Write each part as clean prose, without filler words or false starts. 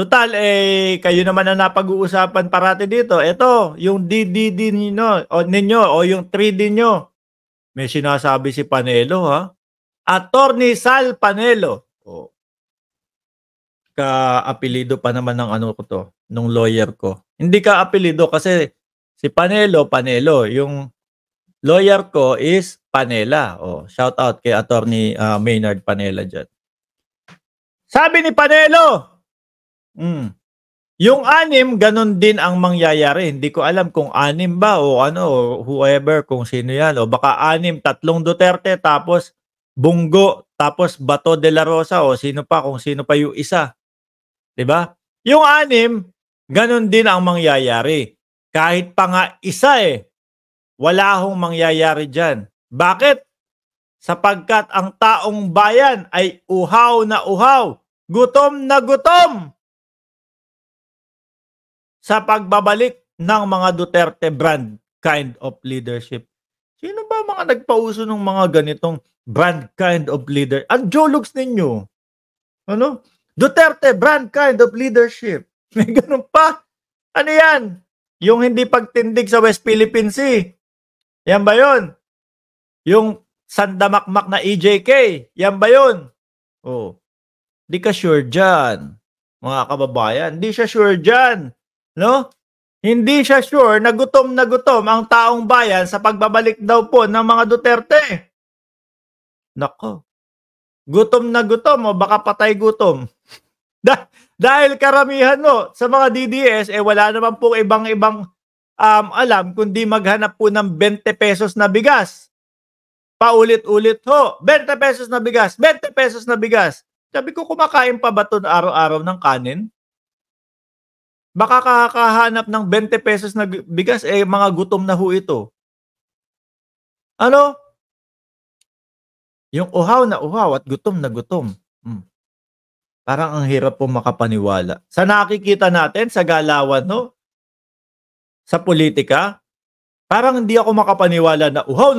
Tutal, kayo naman ang napag-uusapan parati dito. Ito, yung DDD ninyo o yung 3D nyo. May sinasabi si Panelo, ha? Attorney Sal Panelo. O, ka-apelido pa naman ng ano ko to, nung lawyer ko. Hindi ka-apelido kasi si Panelo, Panelo. Yung lawyer ko is Panela. O, shout out kay Attorney Maynard Panela dyan. Sabi ni Panelo, yung 6, ganun din ang mangyayari. Hindi ko alam kung 6 ba o ano, o whoever, kung sino yan. O baka 6, 3 Duterte, tapos Bungo, tapos Bato de la Rosa, o sino pa, kung sino pa yung isa. Diba? Yung 6, ganun din ang mangyayari. Kahit pa nga isa wala akong mangyayari dyan. Bakit? Sapagkat ang taong bayan ay uhaw na uhaw, gutom na gutom sa pagbabalik ng mga Duterte brand kind of leadership. Sino ba mga nagpauso ng mga ganitong brand kind of leader? Ang jologs ninyo. Ano? Duterte brand kind of leadership. May ganun pa. Ano yan? Yung hindi pagtindig sa West Philippine Sea. Yan ba yun? Yung sandamakmak na EJK. Yan ba yun? Oh. Di ka sure dyan, mga kababayan. Di siya sure dyan. No? Hindi siya sure na gutom ang taong bayan sa pagbabalik daw po ng mga Duterte. Nako. Gutom na gutom o baka patay gutom. Dahil karamihan sa mga DDS wala naman po ibang alam kundi maghanap po ng 20 pesos na bigas. Paulit-ulit ho. 20 pesos na bigas. 20 pesos na bigas. Sabi ko, kumakain pa ba ito araw-araw ng kanin? Baka kakahanap ng 20 pesos na bigas, mga gutom na ho ito. Ano? Yung uhaw na uhaw at gutom na gutom. Parang ang hirap po makapaniwala. Sa nakikita natin, sa galawan, sa politika, parang hindi ako makapaniwala na uhaw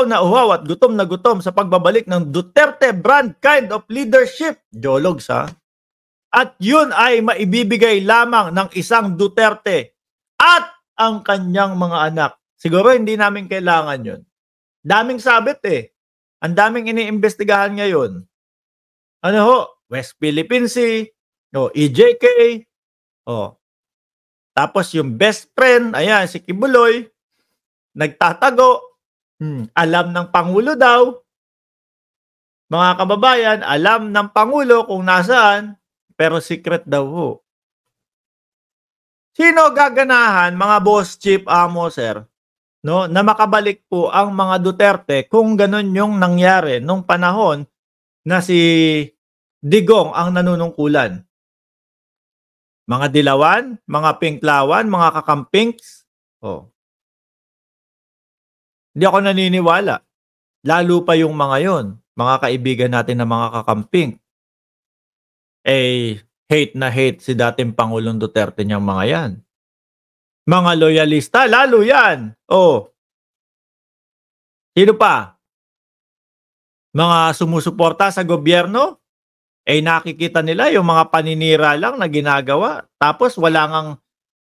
na uhaw at gutom na gutom sa pagbabalik ng Duterte brand kind of leadership. Jologs, ha? At yun ay maibibigay lamang ng isang Duterte at ang kanyang mga anak. Siguro hindi namin kailangan yun. Daming sabit Ang daming iniimbestigahan ngayon. Ano ho? West Philippine Sea, EJK, tapos yung best friend, ayan, si Kibuloy, nagtatago, alam ng Pangulo daw. Mga kababayan, alam ng Pangulo kung nasaan, pero secret daw ho. Sino gaganahan, mga boss, chief, amo, sir, na makabalik po ang mga Duterte kung ganun yung nangyari nung panahon na si Digong ang nanunungkulan? Mga dilawan, mga pinklawan, mga kakampings. Hindi ako naniniwala. Lalo pa yung mga yon, mga kaibigan natin na mga kakamping. Hate na hate si dating Pangulong Duterte niyang mga yan. Mga loyalista, lalo yan. Sino pa? Mga sumusuporta sa gobyerno? Nakikita nila yung mga paninira lang na ginagawa. Tapos wala ngang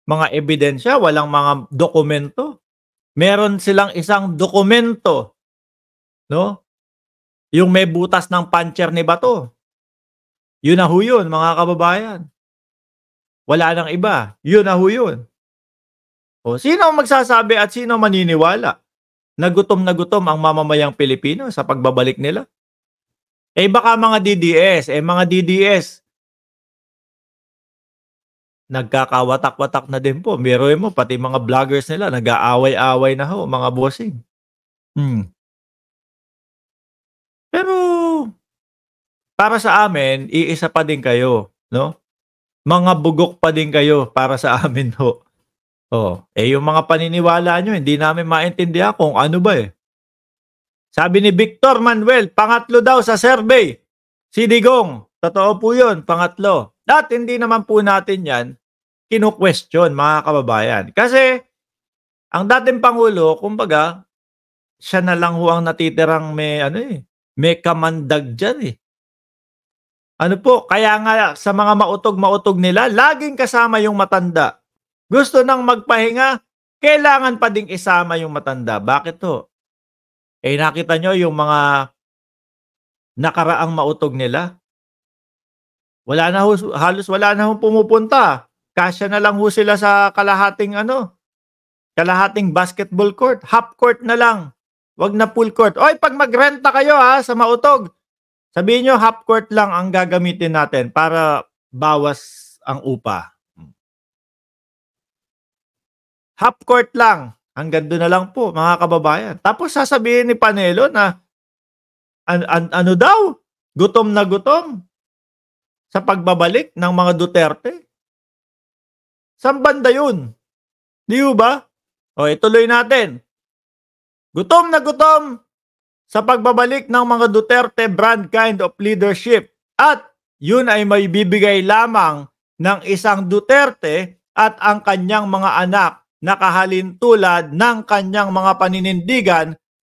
mga ebidensya, walang mga dokumento. Meron silang isang dokumento, yung may butas ng puncher ni Bato. Yun na ho yun, mga kababayan. Wala nang iba. Yun na ho yun. Sino ang magsasabi at sino maniniwala na gutom ang mamamayang Pilipino sa pagbabalik nila? Baka mga DDS, mga DDS, nagkakawatak-watak na din po. Meron mo, pati mga vloggers nila, nag-aaway-aaway na ho, mga bossing. Pero, para sa amin, iisa pa din kayo, Mga bugok pa din kayo para sa amin ho. Yung mga paniniwala nyo, hindi namin maintindihan kung ano ba Sabi ni Victor Manuel, pangatlo daw sa survey. Si Digong, totoo po yun, pangatlo. At hindi naman po natin yan kinu-question, mga kababayan. Kasi, ang dating Pangulo, kumbaga, siya na lang ho ang natitirang may kamandag dyan Ano po, kaya nga sa mga mautog-mautog nila, laging kasama yung matanda. Gusto nang magpahinga, kailangan pa ding isama yung matanda. Bakit ho? Eh, nakita nyo yung mga nakaraang mautog nila? Wala na ho, halos wala na hong pumupunta. Kasya na lang ho sila sa kalahating kalahating basketball court. Half court na lang. Wag na full court. Oy, pag magrenta kayo sa mautog, sabihin nyo half court lang ang gagamitin natin para bawas ang upa. Half court lang. Hanggang doon na lang po, mga kababayan. Tapos sasabihin ni Panelo na ano daw, gutom na gutom sa pagbabalik ng mga Duterte. Saan banda yun? Di ba? O, ituloy natin. Gutom na gutom sa pagbabalik ng mga Duterte brand kind of leadership. At yun ay may bibigay lamang ng isang Duterte at ang kanyang mga anak na kahalintulad ng kanyang mga paninindigan,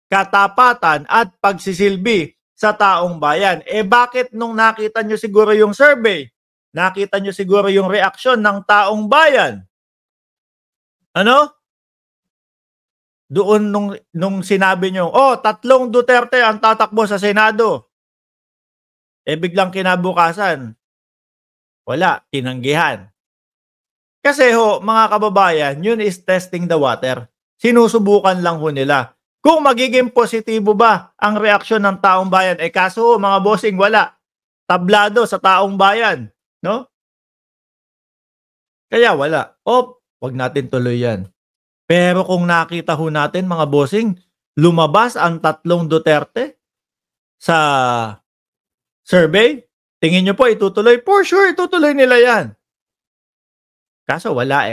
katapatan at pagsisilbi sa taong bayan. Eh bakit nung nakita nyo siguro yung survey, nakita nyo siguro yung reaksyon ng taong bayan? Ano? Doon nung sinabi nyo, tatlong Duterte ang tatakbo sa Senado. Eh biglang kinabukasan, wala, tinanggihan. Kasi mga kababayan, yun is testing the water. Sinusubukan lang ho nila. Kung magiging positibo ba ang reaksyon ng taong bayan, kaso mga bossing, wala. Tablado sa taong bayan, no? Kaya wala. Wag natin tuloy yan. Pero kung nakita ho natin mga bossing, lumabas ang tatlong Duterte sa survey, tingin nyo po itutuloy? For sure, itutuloy nila yan. Kaso wala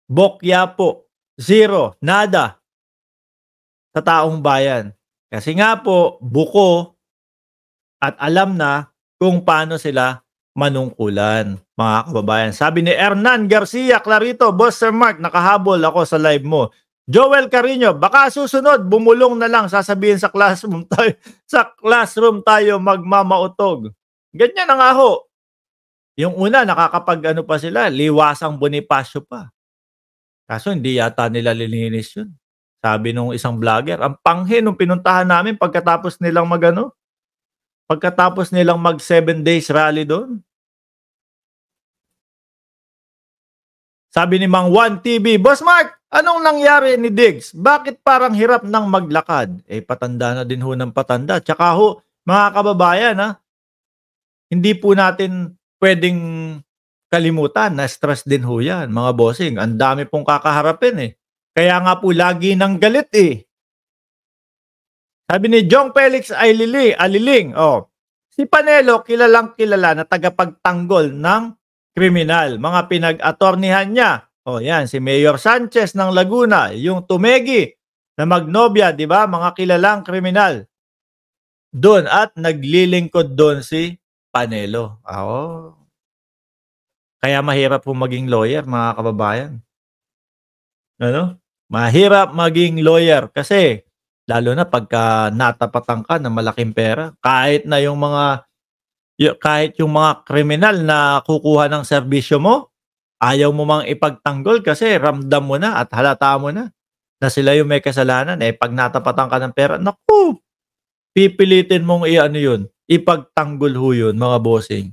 Bokya po. Zero. Nada. Sa taong bayan. Kasi nga po, buko at alam na kung paano sila manungkulan, mga kababayan. Sabi ni Hernan Garcia Clarito, Boss Sir Mark, nakahabol ako sa live mo. Joel Carino, baka susunod, bumulong na lang, sasabihin sa classroom tayo magmamautog. Ganyan na nga ho. Yung una, nakakapag pa sila, liwasang Bonifacio pa. Kaso hindi yata nila lilinis yun. Sabi nung isang vlogger, ang panghe nung pinuntahan namin pagkatapos nilang mag 7 days rally doon. Sabi ni Mang Juan TV, Boss Mark, anong nangyari ni Diggs? Bakit parang hirap nang maglakad? Patanda na din ho ng patanda. Tsaka ho, mga kababayan, hindi po natin pwedeng kalimutan na stress din ho yan, mga bossing. Ang dami pong kakaharapin Kaya nga po lagi nang galit Sabi ni Jong Felix Aliling, si Panelo kilalang kilala na tagapagtanggol ng kriminal. Mga pinag-atornihan niya. Yan, si Mayor Sanchez ng Laguna, yung Tumegi na Magnobia, di ba? Mga kilalang kriminal. Doon at naglilingkod doon si Panelo. Kaya mahirap po maging lawyer, mga kababayan. Ano? Mahirap maging lawyer kasi lalo na pagka natapatan ka ng malaking pera, kahit yung mga kriminal na kukuha ng serbisyo mo, ayaw mo mang ipagtanggol kasi ramdam mo na at halata mo na sila yung may kasalanan. Pag natapatan ka ng pera, naku, pipilitin mong yun, ipagtanggol ho yun, mga bossing.